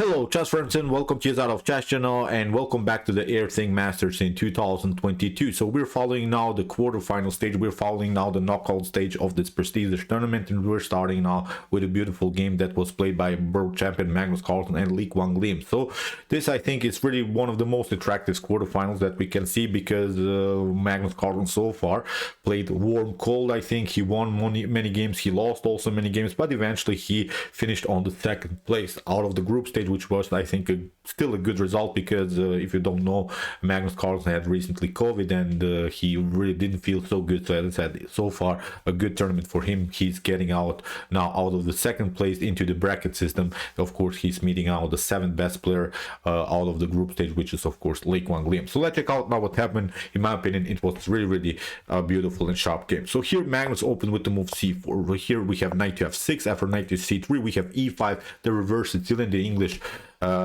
Hello chess friends and welcome to Jozarov chess channel and welcome back to the Airthings Masters in 2022. So we're following now the quarterfinal stage, we're following now the knockout stage of this prestigious tournament, and we're starting now with a beautiful game that was played by world champion Magnus Carlsen and Quang Liem. So this, I think, is really one of the most attractive quarterfinals that we can see, because Magnus Carlsen so far played warm cold. I think he won many games, he lost also many games, but eventually he finished on the second place out of the group stage, which was, I think, still a good result, because if you don't know, Magnus Carlsen had recently COVID and he really didn't feel so good. So as I said, so far a good tournament for him. He's getting out now out of the second place into the bracket system. Of course, he's meeting out the seventh best player out of the group stage, which is of course Quang Liem. So let's check out now what happened. In my opinion, it was really beautiful and sharp game. So here Magnus opened with the move c4. Here we have knight to f6. After knight to c3 we have e5, the reverse Sicilian, the English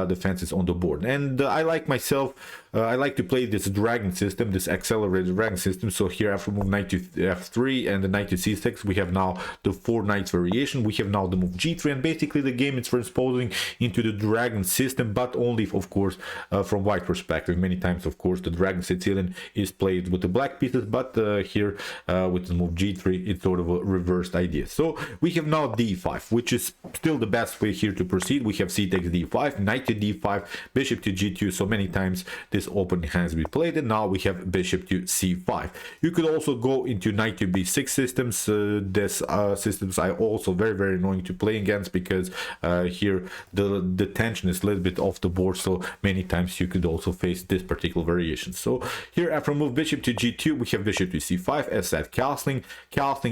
defenses on the board. And I like myself, I like to play this dragon system, this accelerated dragon system. So here after move knight to f3 and the knight to c6, we have now the 4 knights variation. We have now the move g3, and basically the game is transposing into the dragon system, but only of course from white perspective. Many times of course the dragon Sicilian is played with the black pieces, but here with the move g3 it's sort of a reversed idea. So we have now d5, which is still the best way here to proceed. We have c takes d5, knight to d5, bishop to g2. So many times this opening has been played, and now we have bishop to c5. You could also go into knight to b6 systems. This systems are also very annoying to play against, because here the tension is a little bit off the board. So many times you could also face this particular variation. So here after move bishop to g2, we have bishop to c5, as said, castling,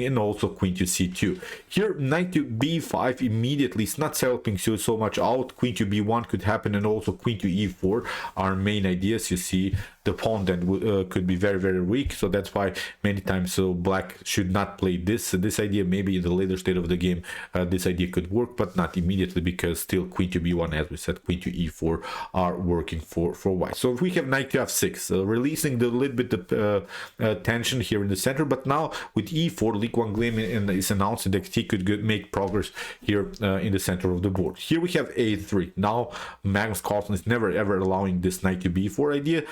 and also queen to c2. Here knight to b5 immediately is not helping you so much out. Queen to b1 could happen, and also queen to e4 are main ideas. You see the pawn then could be very weak, so that's why many times so black should not play this idea. Maybe in the later state of the game this idea could work, but not immediately, because still queen to b1, as we said, queen to e4 are working for white. So if we have knight to f6, releasing the little bit of tension here in the center, but now with e4 Quang Liem is announcing that he could make progress here in the center of the board. Here we have a3. Now Magnus Carlsen is never ever allowing this knight to b4 idea.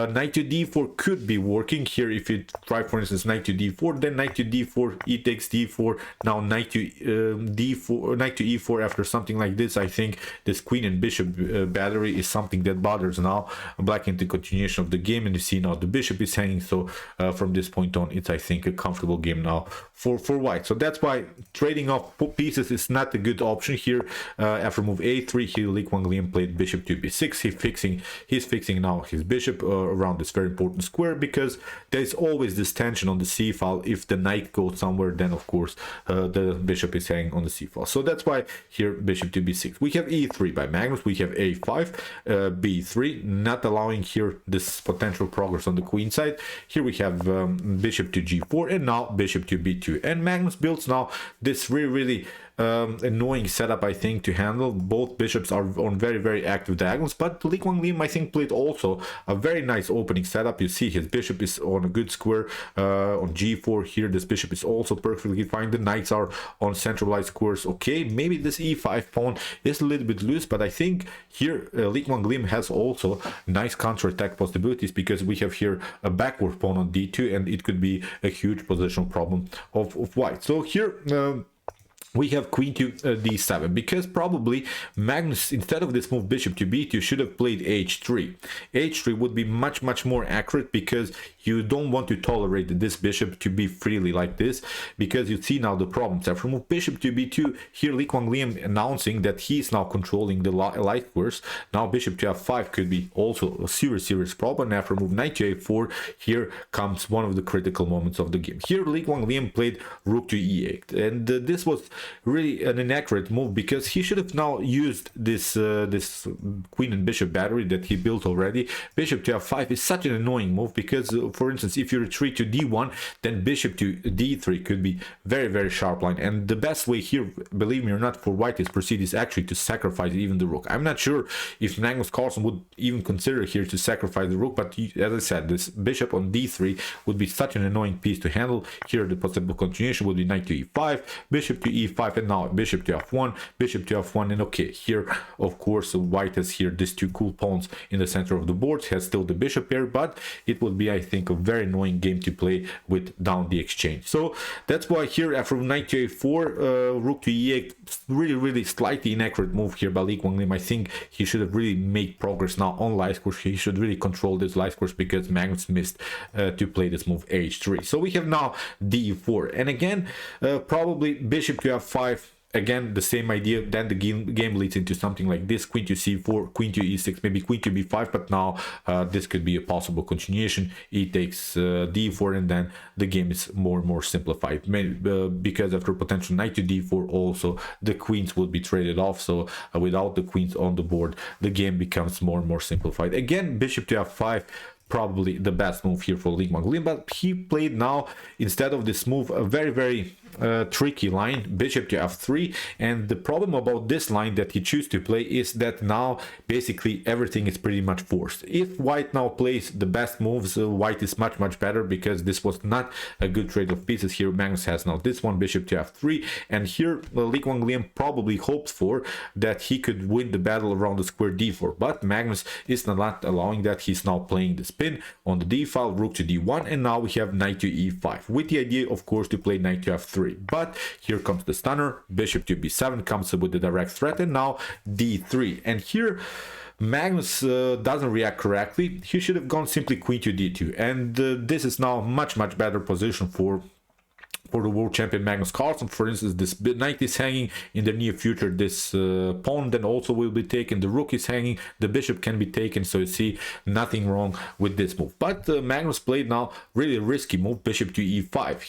Knight to d4 could be working here. If you try, for instance, knight to d4, then knight to d4, e takes d4, now knight to d4, knight to e4. After something like this, I think this queen and bishop battery is something that bothers now black in the continuation of the game. And you see now the bishop is hanging, so from this point on it's, I think, a comfortable game now for white. So that's why trading off pieces is not a good option here. After move a3, here Quang Liem played bishop to b6. He's fixing now his bishop around this very important square, because there's always this tension on the c file. If the knight goes somewhere, then of course the bishop is hanging on the c file. So that's why here bishop to b6. We have e3 by Magnus. We have a5, b3, not allowing here this potential progress on the queen side. Here we have bishop to g4, and now bishop to b2. And Magnus builds now this really annoying setup, I think, to handle. Both bishops are on very active diagonals, but Quang Liem, I think, played also a very nice opening setup. You see his bishop is on a good square on g4. Here this bishop is also perfectly fine. The knights are on centralized squares. Okay, maybe this e5 pawn is a little bit loose, but I think here Quang Liem has also nice counterattack possibilities, because we have here a backward pawn on d2, and it could be a huge positional problem of white. So here we have queen to d7, because probably Magnus, instead of this move bishop to b2, should have played h3. h3 would be much more accurate, because you don't want to tolerate this bishop to be freely like this, because you see now the problems. After move bishop to b2, here Quang Liem announcing that he's now controlling the light squares. Now bishop to f5 could be also a serious problem. After move knight to a4, here comes one of the critical moments of the game. Here Quang Liem played rook to e8, and this was really an inaccurate move, because he should have now used this this queen and bishop battery that he built already. Bishop to f5 is such an annoying move, because for instance, if you retreat to d1, then bishop to d3 could be very sharp line. And the best way here, believe me or not, for white is proceed is actually to sacrifice even the rook. I'm not sure if Magnus Carlsen would even consider here to sacrifice the rook, but as I said, this bishop on d3 would be such an annoying piece to handle. Here the possible continuation would be knight to e5, bishop to e4, e5, and now bishop to f1, bishop to f1. And okay, here of course white has here these two cool pawns in the center of the board, has still the bishop here, but it would be, I think, a very annoying game to play with down the exchange. So that's why here after knight to a4, rook to e8, really slightly inaccurate move here by Quang Liem. I think he should have really made progress now on light course. He should really control this light course because Magnus missed to play this move h3. So we have now d4, and again probably bishop to f5. Again, the same idea. Then the game leads into something like this: queen to c4, queen to e6, maybe queen to b5. But now this could be a possible continuation. E takes d4, and then the game is more and more simplified. Maybe, because after potential knight to d4, also the queens will be traded off. So without the queens on the board, the game becomes more and more simplified. Again, bishop to f5. Probably the best move here for Quang Liem, but he played now, instead of this move, a very tricky line, bishop to f3. And the problem about this line that he chose to play is that now basically everything is pretty much forced. If white now plays the best moves, white is much better, because this was not a good trade of pieces here. Magnus has now this one, bishop to f3, and here Quang Liem probably hopes for that he could win the battle around the square d4, but Magnus is not allowing that. He's now playing the spin on the d file, rook to d1, and now we have knight to e5, with the idea of course to play knight to f3. But here comes the stunner, bishop to b7 comes with the direct threat, and now d3. And here Magnus doesn't react correctly. He should have gone simply queen to d2, and this is now much better position for the world champion Magnus Carlsen. For instance, this knight is hanging. In the near future, this pawn then also will be taken. The rook is hanging. The bishop can be taken. So you see, nothing wrong with this move. But Magnus played now really risky move, bishop to e5.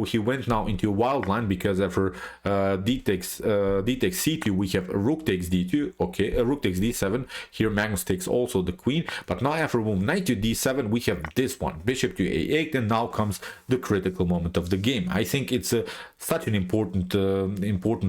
He went now into a wild line, because after d takes c2, we have a rook takes d2. Okay, a rook takes d7. Here Magnus takes also the queen. But now after move knight to d7, we have this one, bishop to a8, and now comes the critical moment of the game. I think it's such an important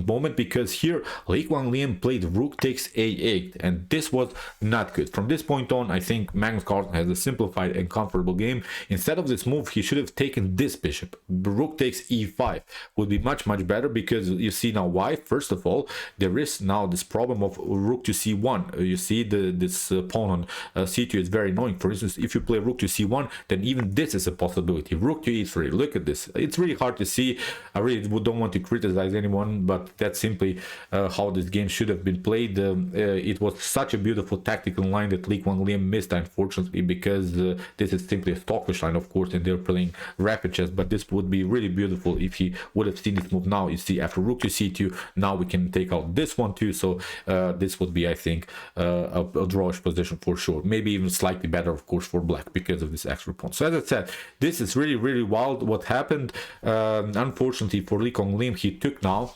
moment, because here Quang Liem played rook takes a8, and this was not good. From this point on, I think Magnus Carlsen has a simplified and comfortable game. Instead of this move, he should have taken this bishop. Rook takes e5 would be much better, because you see now why. First of all, there is now this problem of rook to c1. You see this pawn on c2 is very annoying. For instance, if you play rook to c1, then even this is a possibility. Rook to e3. Look at this. It's really hard to see. I really don't want to criticize anyone, but that's simply how this game should have been played. It was such a beautiful tactical line that Quang Liem missed, unfortunately, because this is simply a stockfish line, of course, and they're playing rapid chess. But this would be really beautiful if he would have seen this move now. You see, after rook to c2, now we can take out this one too. So this would be, I think, a drawish position for sure. Maybe even slightly better, of course, for black because of this extra pawn. So as I said, this is really wild what happened. Unfortunately for Quang Liem, he took now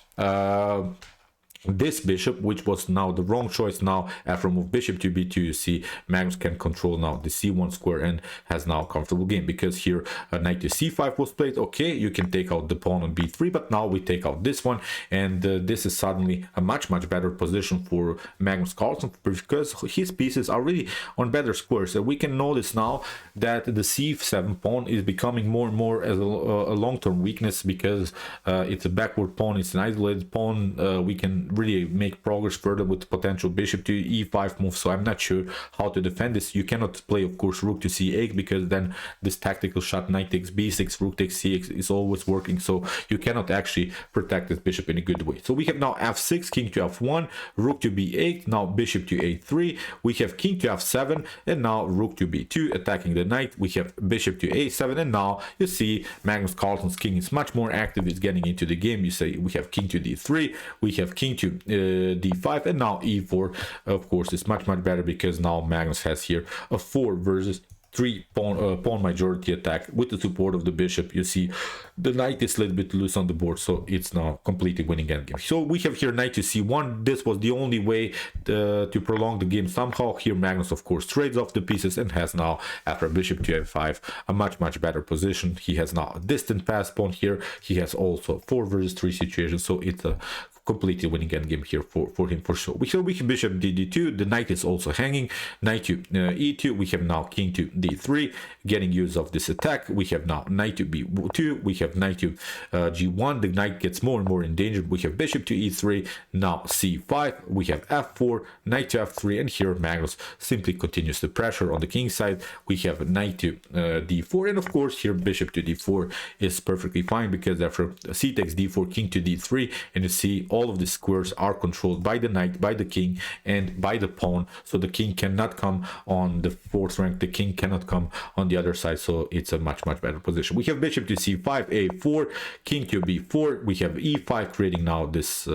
this bishop, which was now the wrong choice. Now after move bishop to b2, you see Magnus can control now the c1 square and has now a comfortable game, because here knight to c5 was played. Okay, you can take out the pawn on b3, but now we take out this one, and this is suddenly a much better position for Magnus Carlsen, because his pieces are really on better squares. So we can notice now that the c7 pawn is becoming more and more as a long-term weakness, because it's a backward pawn, it's an isolated pawn. We can really make progress further with potential bishop to e5 move. So I'm not sure how to defend this. You cannot play, of course, rook to c8, because then this tactical shot knight takes b6, rook takes c6 is always working. So you cannot actually protect this bishop in a good way. So we have now f6, king to f1, rook to b8, now bishop to a3. We have king to f7, and now rook to b2, attacking the knight. We have bishop to a7, and now you see Magnus Carlsen's king is much more active. It's getting into the game. You say we have king to d3, we have king to d5, and now e4, of course, is much better, because now Magnus has here a 4 versus 3 pawn majority attack with the support of the bishop. You see the knight is a little bit loose on the board, so it's now completely winning endgame. So we have here knight to c1. This was the only way to prolong the game somehow. Here Magnus, of course, trades off the pieces and has now, after bishop to f5, a much better position. He has now a distant pass pawn here. He has also 4 versus 3 situation, so it's a completely winning endgame here for him for sure. We have bishop d2, the knight is also hanging, knight to e2, we have now king to d3, getting use of this attack. We have now knight to b2, we have knight to g1, the knight gets more and more endangered. We have bishop to e3, now c5, we have f4, knight to f3, and here Magnus simply continues the pressure on the king side. We have knight to d4, and of course here bishop to d4 is perfectly fine, because after c takes d4, king to d3, and you see all of the squares are controlled by the knight, by the king, and by the pawn, so the king cannot come on the fourth rank, the king cannot come on the other side, so it's a much better position. We have bishop to c5, a4, king to b4, we have e5, creating now this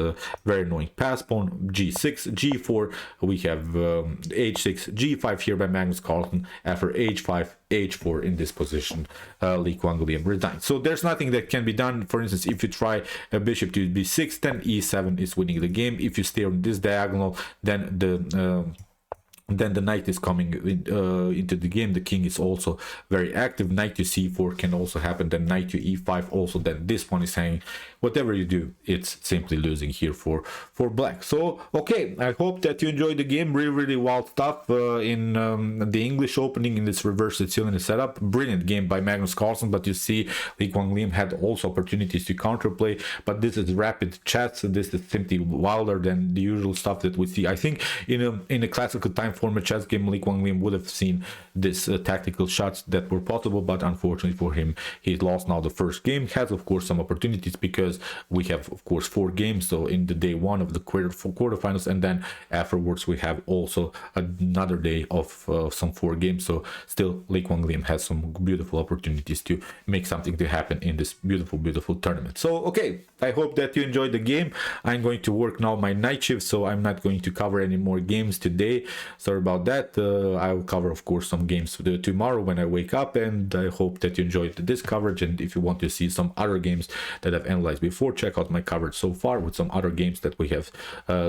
very annoying pass pawn, g6, g4, we have h6, g5 here by Magnus Carlsen. After h5, h4 in this position, Quang Liem resigned. So there's nothing that can be done. For instance, if you try a bishop to b6, then e7 is winning the game. If you stay on this diagonal, then the knight is coming into the game. The king is also very active. Knight to c4 can also happen, then knight to e5 also, then this one is hanging. Whatever you do, it's simply losing here for black. So okay, I hope that you enjoyed the game. Really wild stuff in the English opening in this reverse Sicilian setup. Brilliant game by Magnus Carlsen, but you see Quang Liem had also opportunities to counterplay, but this is rapid chess. This is simply wilder than the usual stuff that we see. I think in a classical time format chess game, Quang Liem would have seen this tactical shots that were possible, but unfortunately for him, he lost now the first game. Has of course some opportunities, because we have of course 4 games, so in the day 1 of the quarterfinals, and then afterwards we have also another day of some 4 games. So still Quang Liem has some beautiful opportunities to make something to happen in this beautiful tournament. So okay, I hope that you enjoyed the game. I'm going to work now my night shift, so I'm not going to cover any more games today. Sorry about that. I will cover of course some games tomorrow when I wake up, and I hope that you enjoyed this coverage. And if you want to see some other games that I've analyzed before, check out my coverage so far with some other games that we have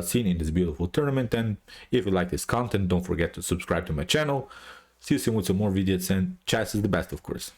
seen in this beautiful tournament. And if you like this content, don't forget to subscribe to my channel. See you soon with some more videos, and chess is the best, of course.